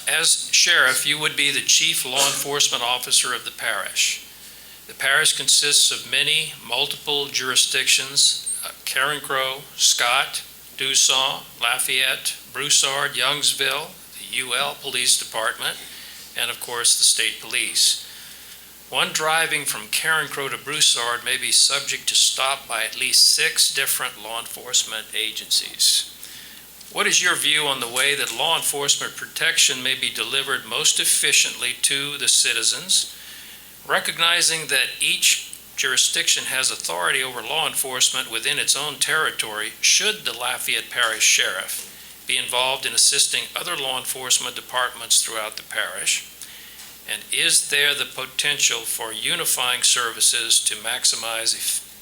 As sheriff, you would be the chief law enforcement officer of the parish. The parish consists of many multiple jurisdictions: Carencro, Scott, Dussault, Lafayette, Broussard, Youngsville, the UL Police Department, and of course the state police. One driving from Carencro to Broussard may be subject to stop by at least 6 different law enforcement agencies. What is your view on the way that law enforcement protection may be delivered most efficiently to the citizens, recognizing that each jurisdiction has authority over law enforcement within its own territory? Should the Lafayette Parish Sheriff be involved in assisting other law enforcement departments throughout the parish? And is there the potential for unifying services to maximize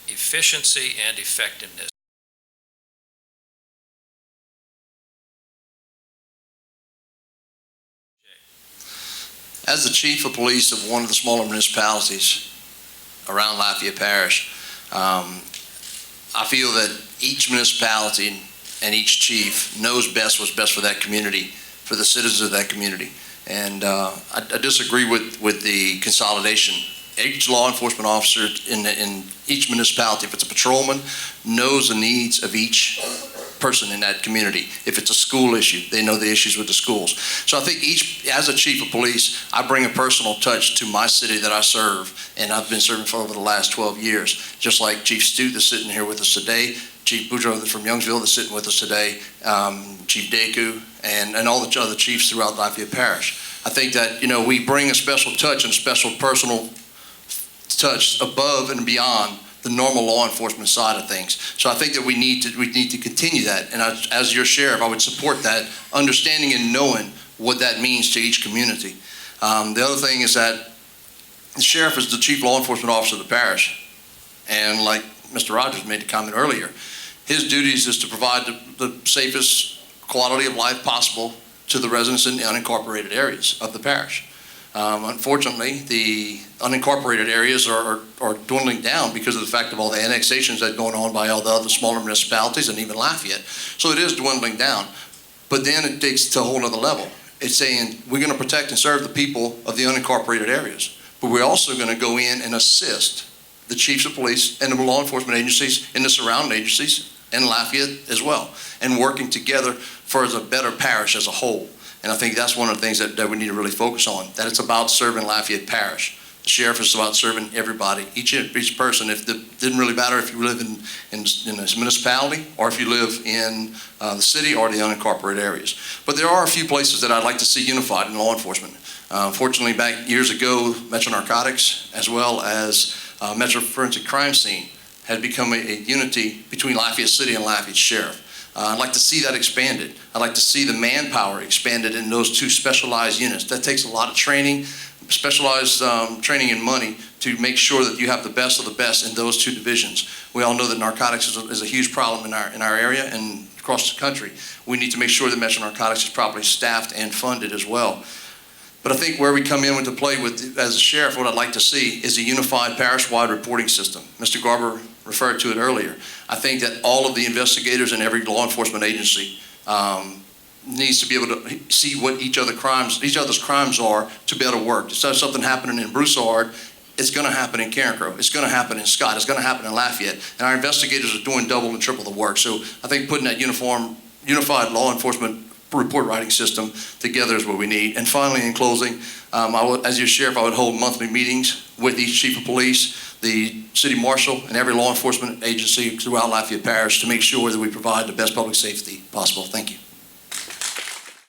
efficiency and effectiveness? As the chief of police of one of the smaller municipalities around Lafayette Parish, I feel that each municipality and each chief knows best what's best for that community, for the citizens of that community. And I disagree with the consolidation. Each law enforcement officer in each municipality, if it's a patrolman, knows the needs of each person in that community. If it's a school issue, they know the issues with the schools. So I think as a chief of police, I bring a personal touch to my city that I serve, and I've been serving for over the last 12 years. Just like Chief Stute that's sitting here with us today, Chief Boudreaux from Youngsville that's sitting with us today, Chief Deku, and all the other chiefs throughout Lafayette Parish. I think that, we bring a special touch and special personal touch above and beyond the normal law enforcement side of things. So I think that we need to continue that. And as your sheriff, I would support that, understanding and knowing what that means to each community. The other thing is that the sheriff is the chief law enforcement officer of the parish. And like Mr. Rogers made the comment earlier, his duties is to provide the safest quality of life possible to the residents in the unincorporated areas of the parish. Unfortunately, the unincorporated areas are dwindling down because of the fact of all the annexations that are going on by all the other smaller municipalities and even Lafayette. So it is dwindling down. But then it takes to a whole other level. It's saying we're going to protect and serve the people of the unincorporated areas, but we're also going to go in and assist the chiefs of police and the law enforcement agencies in the surrounding agencies and Lafayette as well, and working together for a better parish as a whole. And I think that's one of the things that we need to really focus on, that it's about serving Lafayette Parish. The sheriff is about serving everybody, each person. It didn't really matter if you live in a municipality or if you live in the city or the unincorporated areas. But there are a few places that I'd like to see unified in law enforcement. Fortunately, back years ago, Metro Narcotics as well as Metro Forensic Crime Scene had become a unity between Lafayette City and Lafayette Sheriff. I'd like to see that expanded. I'd like to see the manpower expanded in those 2 specialized units. That takes a lot of training, specialized training and money to make sure that you have the best of the best in those 2 divisions. We all know that narcotics is a huge problem in our area and across the country. We need to make sure that Metro Narcotics is properly staffed and funded as well. But I think where we come in with the play with, as a sheriff, what I'd like to see is a unified parish-wide reporting system. Mr. Garber referred to it earlier. I think that all of the investigators in every law enforcement agency needs to be able to see what each other's crimes are to be able to work. Instead of something happening in Broussard, it's going to happen in Carencro. It's going to happen in Scott. It's going to happen in Lafayette. And our investigators are doing double and triple the work. So I think putting that unified law enforcement report writing system together is what we need. And finally, in closing, as your sheriff, I would hold monthly meetings with each chief of police, the city marshal, and every law enforcement agency throughout Lafayette Parish to make sure that we provide the best public safety possible. Thank you.